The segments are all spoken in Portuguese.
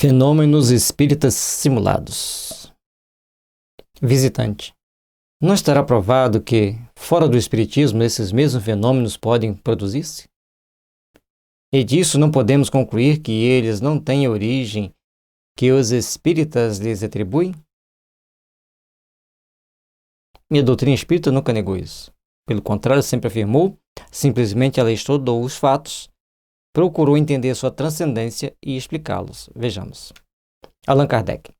Fenômenos espíritas simulados. Visitante. Não estará provado que, fora do espiritismo, esses mesmos fenômenos podem produzir-se? E disso não podemos concluir que eles não têm origem que os espíritas lhes atribuem? Minha doutrina espírita nunca negou isso. Pelo contrário, sempre afirmou, simplesmente ela estudou os fatos, procurou entender sua transcendência e explicá-los. Vejamos. Allan Kardec.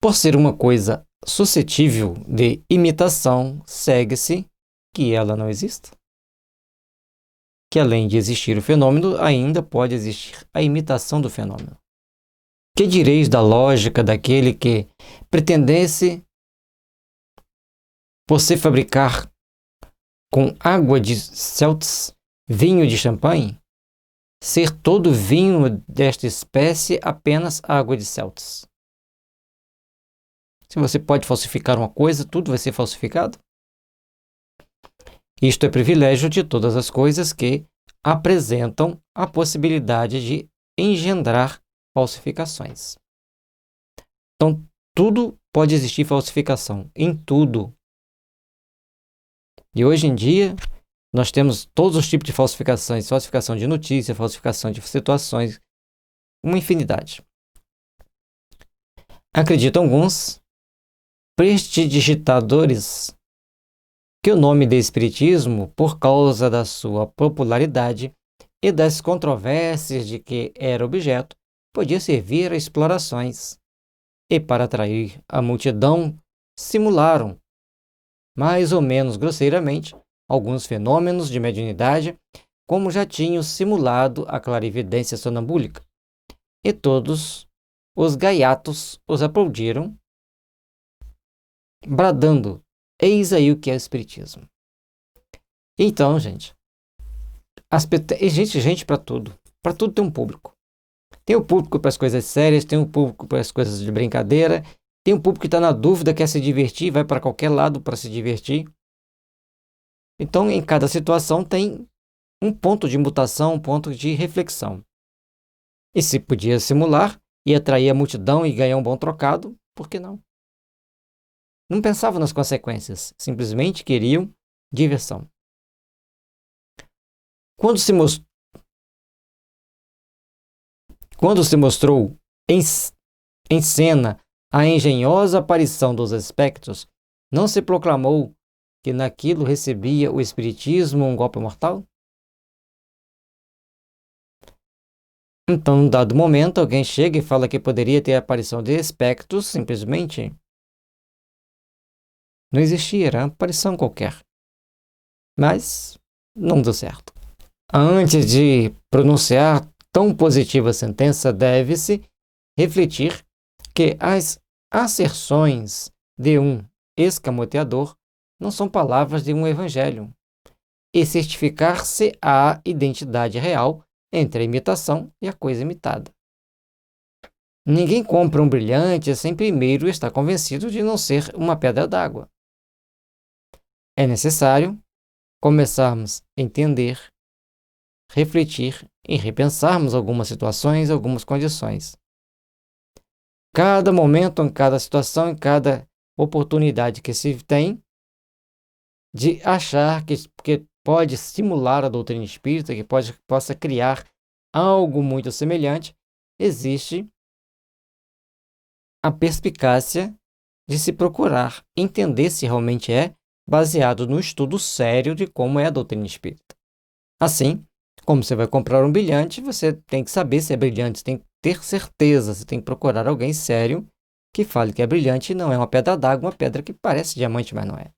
Por ser uma coisa suscetível de imitação, segue-se que ela não exista. Que além de existir o fenômeno, ainda pode existir a imitação do fenômeno. Que direis da lógica daquele que pretendesse, por se fabricar com água de Celtes, vinho de champanhe, ser todo vinho desta espécie apenas água de Celtes? Se você pode falsificar uma coisa, tudo vai ser falsificado? Isto é privilégio de todas as coisas que apresentam a possibilidade de engendrar falsificações. Então, tudo pode existir falsificação, em tudo. E hoje em dia, nós temos todos os tipos de falsificações, falsificação de notícia, falsificação de situações, uma infinidade. Acreditam alguns prestidigitadores que o nome de espiritismo, por causa da sua popularidade e das controvérsias de que era objeto, podia servir a explorações, e para atrair a multidão simularam, mais ou menos grosseiramente, alguns fenômenos de mediunidade, como já tinham simulado a clarividência sonambúlica, e todos os gaiatos os aplaudiram, bradando: eis aí o que é o espiritismo. Então, gente, existe gente para tudo. Para tudo tem um público. Tem o público para as coisas sérias, tem o público para as coisas de brincadeira, tem o público que está na dúvida, quer se divertir, vai para qualquer lado para se divertir. Então, em cada situação tem um ponto de mutação, um ponto de reflexão. E se podia simular e atrair a multidão e ganhar um bom trocado, por que não? Não pensavam nas consequências, simplesmente queriam diversão. Quando se mostrou em cena a engenhosa aparição dos espectros, não se proclamou que naquilo recebia o espiritismo um golpe mortal? Então, em dado momento, alguém chega e fala que poderia ter a aparição de espectros, simplesmente não existia, era uma aparição qualquer. Mas não deu certo. Antes de pronunciar tão positiva sentença, deve-se refletir que as asserções de um escamoteador não são palavras de um evangelho, e certificar-se a identidade real entre a imitação e a coisa imitada. Ninguém compra um brilhante sem primeiro estar convencido de não ser uma pedra d'água. É necessário começarmos a entender, refletir e repensarmos algumas situações, algumas condições. Cada momento, em cada situação, em cada oportunidade que se tem de achar que pode simular a doutrina espírita, que possa criar algo muito semelhante, existe a perspicácia de se procurar entender se realmente é baseado no estudo sério de como é a doutrina espírita. Assim, como você vai comprar um brilhante, você tem que saber se é brilhante, você tem que ter certeza, você tem que procurar alguém sério que fale que é brilhante e não é uma pedra d'água, uma pedra que parece diamante, mas não é.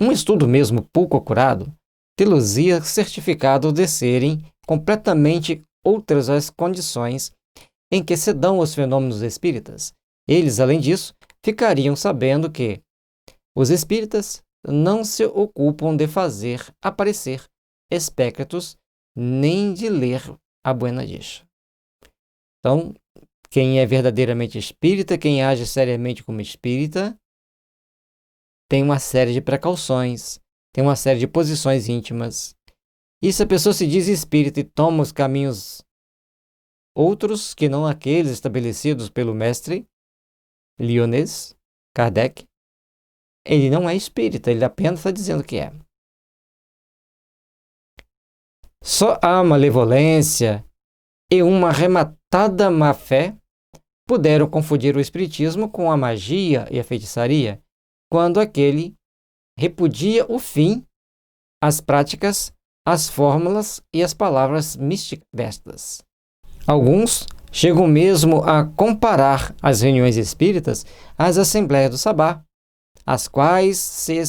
Um estudo mesmo pouco acurado ter-los-ia certificado de serem completamente outras as condições em que se dão os fenômenos espíritas. Eles, além disso, ficariam sabendo que os espíritas não se ocupam de fazer aparecer espectros nem de ler a Buena Dicha. Então, quem é verdadeiramente espírita, quem age seriamente como espírita, tem uma série de precauções, tem uma série de posições íntimas. E se a pessoa se diz espírita e toma os caminhos outros que não aqueles estabelecidos pelo mestre Lyonès, Kardec, ele não é espírita, ele apenas está dizendo que é. Só a malevolência e uma arrematada má-fé puderam confundir o espiritismo com a magia e a feitiçaria, quando aquele repudia o fim, as práticas, as fórmulas e as palavras místicas destas. Alguns chegam mesmo a comparar as reuniões espíritas às assembleias do sabá, às quais se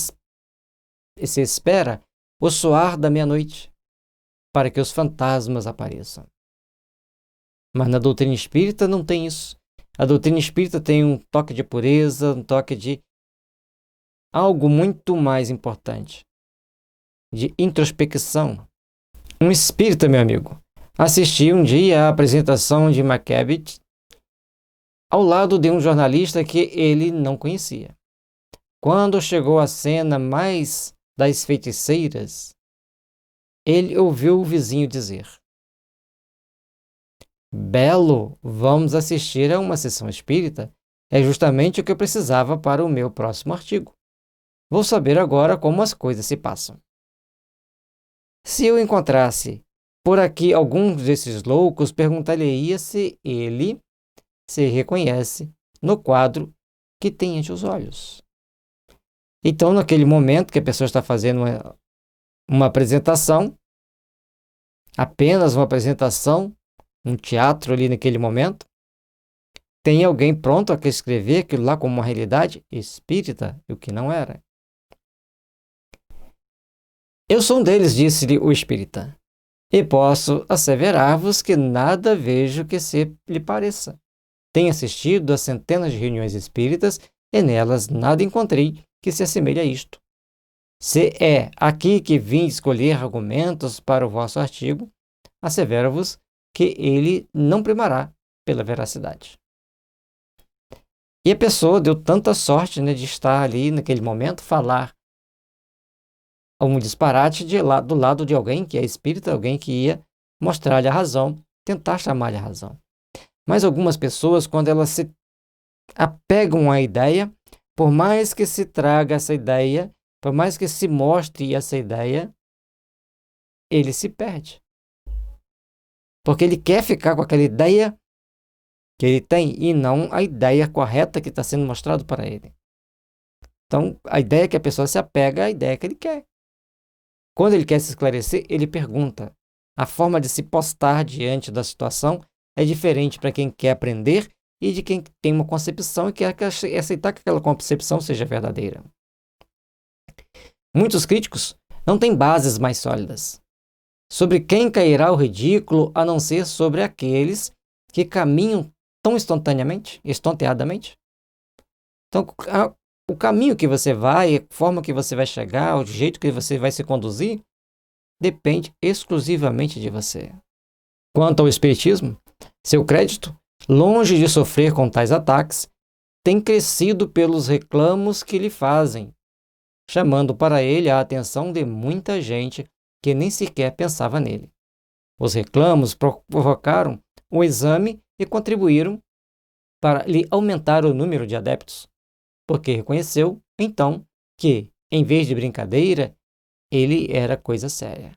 espera o soar da meia-noite, para que os fantasmas apareçam. Mas na doutrina espírita não tem isso. A doutrina espírita tem um toque de pureza, um toque de algo muito mais importante, de introspecção. Um espírita, meu amigo, assistiu um dia à apresentação de Macbeth ao lado de um jornalista que ele não conhecia. Quando chegou a cena mais das feiticeiras, ele ouviu o vizinho dizer: "Belo, vamos assistir a uma sessão espírita. É justamente o que eu precisava para o meu próximo artigo. Vou saber agora como as coisas se passam. Se eu encontrasse por aqui alguns desses loucos, perguntaria se ele se reconhece no quadro que tem ante os olhos." Então, naquele momento que a pessoa está fazendo uma apresentação, apenas uma apresentação, um teatro ali naquele momento, tem alguém pronto a escrever aquilo lá como uma realidade espírita, o que não era. "Eu sou um deles", disse-lhe o espírita, "e posso asseverar-vos que nada vejo que se lhe pareça. Tenho assistido a centenas de reuniões espíritas e nelas nada encontrei que se assemelhe a isto. Se é aqui que vim escolher argumentos para o vosso artigo, assevero-vos que ele não primará pela veracidade." E a pessoa deu tanta sorte, de estar ali naquele momento, falar um disparate do lado de alguém que é espírita, alguém que ia mostrar-lhe a razão, tentar chamar-lhe a razão. Mas algumas pessoas, quando elas se apegam à ideia, por mais que se traga essa ideia, por mais que se mostre essa ideia, ele se perde. Porque ele quer ficar com aquela ideia que ele tem e não a ideia correta que está sendo mostrado para ele. Então, a ideia que a pessoa se apega é a ideia que ele quer. Quando ele quer se esclarecer, ele pergunta. A forma de se postar diante da situação é diferente para quem quer aprender e de quem tem uma concepção e quer aceitar que aquela concepção seja verdadeira. Muitos críticos não têm bases mais sólidas. Sobre quem cairá o ridículo a não ser sobre aqueles que caminham tão estonteadamente? Então, o caminho que você vai, a forma que você vai chegar, o jeito que você vai se conduzir, depende exclusivamente de você. Quanto ao espiritismo, seu crédito, longe de sofrer com tais ataques, tem crescido pelos reclamos que lhe fazem, chamando para ele a atenção de muita gente que nem sequer pensava nele. Os reclamos provocaram o exame e contribuíram para lhe aumentar o número de adeptos, porque reconheceu, então, que, em vez de brincadeira, ele era coisa séria.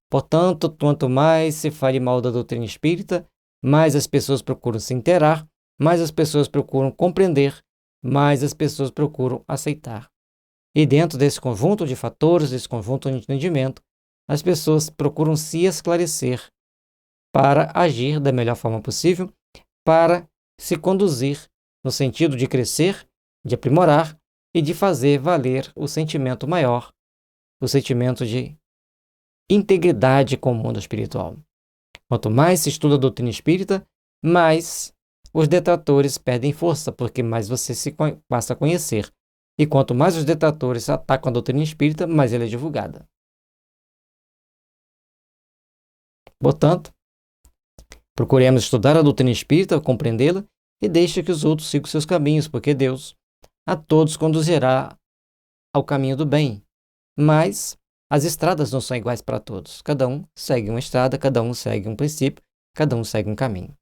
Portanto, quanto mais se fale mal da doutrina espírita, mais as pessoas procuram se inteirar, mais as pessoas procuram compreender, mais as pessoas procuram aceitar. E dentro desse conjunto de fatores, desse conjunto de entendimento, as pessoas procuram se esclarecer para agir da melhor forma possível, para se conduzir no sentido de crescer, de aprimorar e de fazer valer o sentimento maior, o sentimento de integridade com o mundo espiritual. Quanto mais se estuda a doutrina espírita, mais os detratores perdem força, porque mais você se passa a conhecer. E quanto mais os detratores atacam a doutrina espírita, mais ela é divulgada. Portanto, procuremos estudar a doutrina espírita, compreendê-la e deixe que os outros sigam seus caminhos, porque Deus a todos conduzirá ao caminho do bem. Mas As estradas não são iguais para todos. Cada um segue uma estrada, cada um segue um princípio, cada um segue um caminho.